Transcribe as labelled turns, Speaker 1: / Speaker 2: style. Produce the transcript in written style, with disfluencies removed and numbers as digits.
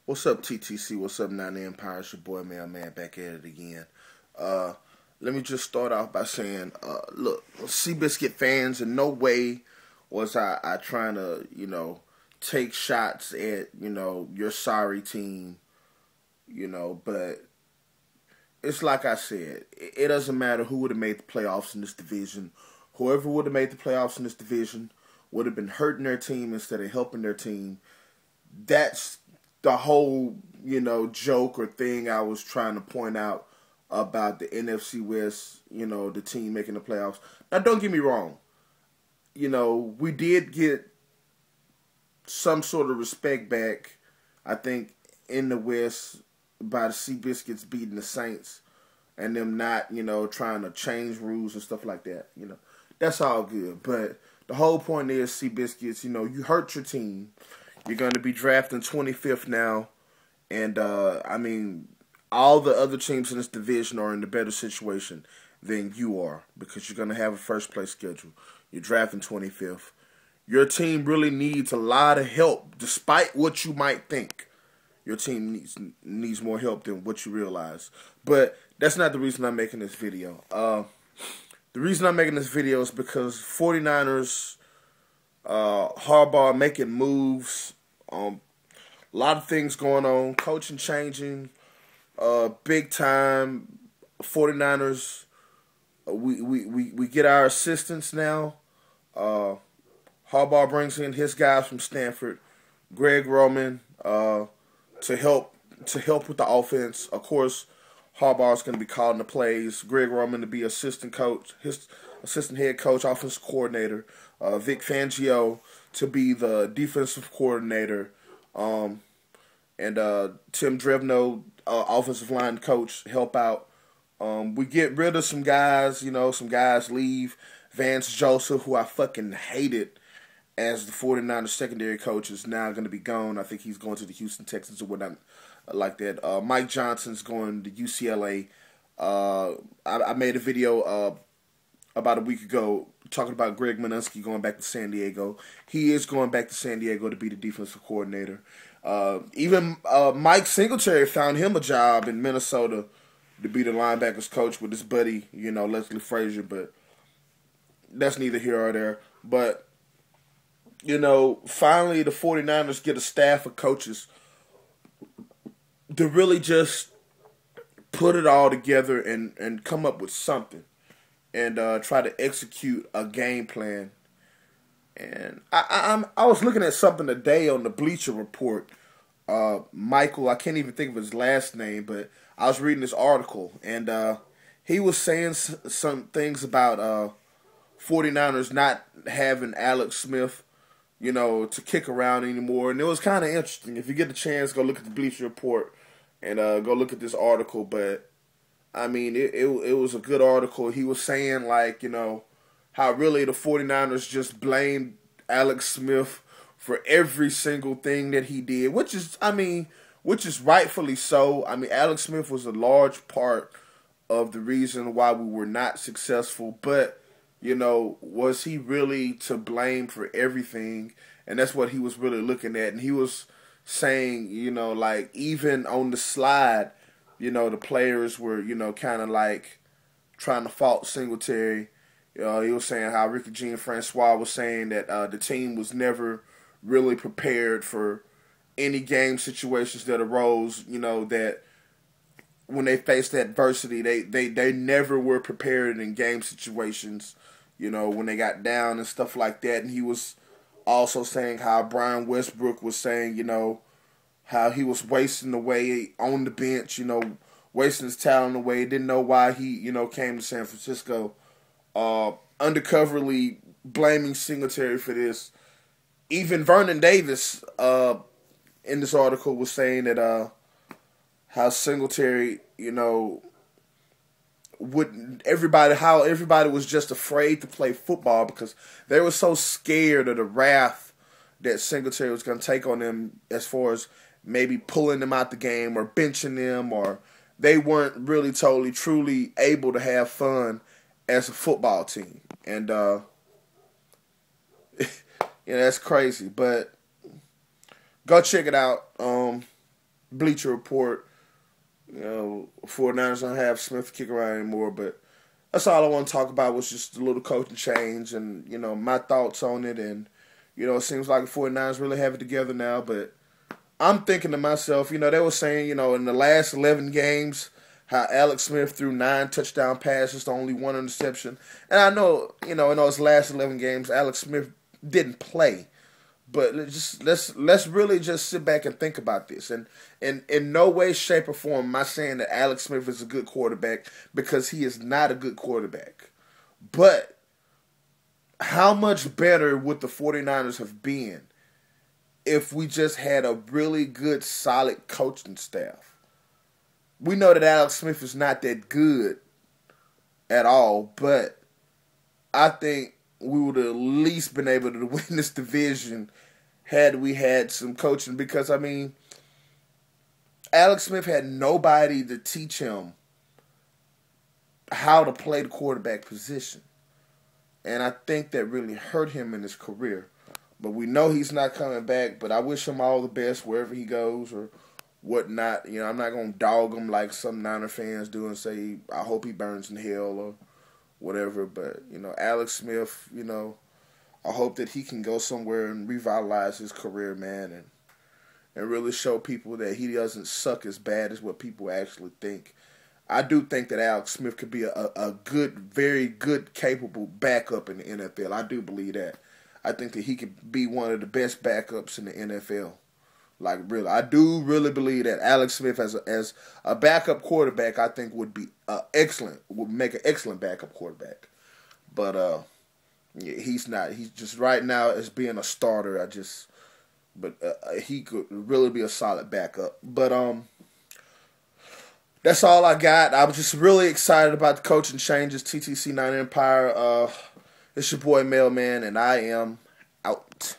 Speaker 1: What's up, TTC? What's up, Nine Empire? It's your boy, Man, back at it again. Uh, Let me just start off by saying, look, Seabiscuit fans, in no way was I trying to, take shots at, your sorry team, but it's like I said, it doesn't matter who would have made the playoffs in this division. Whoever would have made the playoffs in this division would have been hurting their team instead of helping their team. That's the whole, joke or thing I was trying to point out about the NFC West, the team making the playoffs. Now, don't get me wrong. We did get some sort of respect back, I think, in the West by the Seabiscuits beating the Saints and them not, trying to change rules and stuff like that. That's all good. But the whole point is, Seabiscuits, you hurt your team. You're going to be drafting 25th now. And, all the other teams in this division are in a better situation than you are because you're going to have a first-place schedule. You're drafting 25th. Your team really needs a lot of help, despite what you might think. Your team needs more help than what you realize. But that's not the reason I'm making this video. The reason I'm making this video is because 49ers, Harbaugh making moves, a lot of things going on, coaching changing, big time. 49ers, we get our assistants now. Harbaugh brings in his guys from Stanford, Greg Roman, to help with the offense. Of course, Harbaugh's going to be calling the plays. Greg Roman to be assistant coach, his assistant head coach, offensive coordinator. Vic Fangio to be the defensive coordinator. And Tim Drevno, offensive line coach, help out. We get rid of some guys, some guys leave. Vance Joseph, who I fucking hated as the 49ers secondary coach, is now going to be gone. I think he's going to the Houston Texans or whatnot like that. Mike Johnson's going to UCLA. I made a video about a week ago talking about Greg Mannutski going back to San Diego. He is going back to San Diego to be the defensive coordinator. Even Mike Singletary found him a job in Minnesota to be the linebackers coach with his buddy, Leslie Frazier, but that's neither here or there. But, finally the 49ers get a staff of coaches to really just put it all together and come up with something and try to execute a game plan. And I was looking at something today on the Bleacher Report. Michael, I can't even think of his last name, but I was reading this article, and he was saying some things about 49ers not having Alex Smith, to kick around anymore. And it was kind of interesting. If you get the chance, go look at the Bleacher Report and go look at this article. But, it was a good article. He was saying, how really the 49ers just blamed Alex Smith for every single thing that he did, which is rightfully so. Alex Smith was a large part of the reason why we were not successful, but, was he really to blame for everything? And that's what he was really looking at. And he was saying, even on the slide, the players were, kind of trying to fault Singletary. He was saying how Ricky Jean-Francois was saying that the team was never really prepared for any game situations that arose, that when they faced adversity, they never were prepared in game situations, when they got down and stuff like that. And he was also saying how Brian Westbrook was saying, how he was wasting away on the bench, wasting his talent away, didn't know why he, came to San Francisco. Undercoverly blaming Singletary for this. Even Vernon Davis, in this article, was saying that how Singletary, how everybody was just afraid to play football because they were so scared of the wrath that Singletary was going to take on them as far as maybe pulling them out the game or benching them, or they weren't really totally, truly able to have fun as a football team. And, that's crazy. But go check it out. Bleacher Report. 49ers don't have Smith kick around anymore, but that's all I want to talk about was just a little coaching change and, my thoughts on it. And, it seems like the 49ers really have it together now, but I'm thinking to myself, they were saying, in the last 11 games, how Alex Smith threw 9 touchdown passes to only 1 interception. And I know, in those last 11 games, Alex Smith didn't play. But let's really just sit back and think about this. And in no way, shape, or form am I saying that Alex Smith is a good quarterback, because he is not a good quarterback. But how much better would the 49ers have been if we just had a really good, solid coaching staff? We know that Alex Smith is not that good at all, but I think we would have at least been able to win this division had we had some coaching. Because, Alex Smith had nobody to teach him how to play the quarterback position. And I think that really hurt him in his career. But we know he's not coming back, but I wish him all the best wherever he goes or whatnot. I'm not going to dog him like some Niner fans do and say, I hope he burns in hell or whatever. But, Alex Smith, I hope that he can go somewhere and revitalize his career, man, and really show people that he doesn't suck as bad as what people actually think. I do think that Alex Smith could be a good, very good, capable backup in the NFL. I do believe that. I think that he could be one of the best backups in the NFL. Like, really. I do really believe that Alex Smith as a backup quarterback, I think would be would make an excellent backup quarterback. But yeah, he's not. He's just right now as being a starter. But he could really be a solid backup. But that's all I got. I was just really excited about the coaching changes. TTC 9 Empire. It's your boy Mailman, and I am out.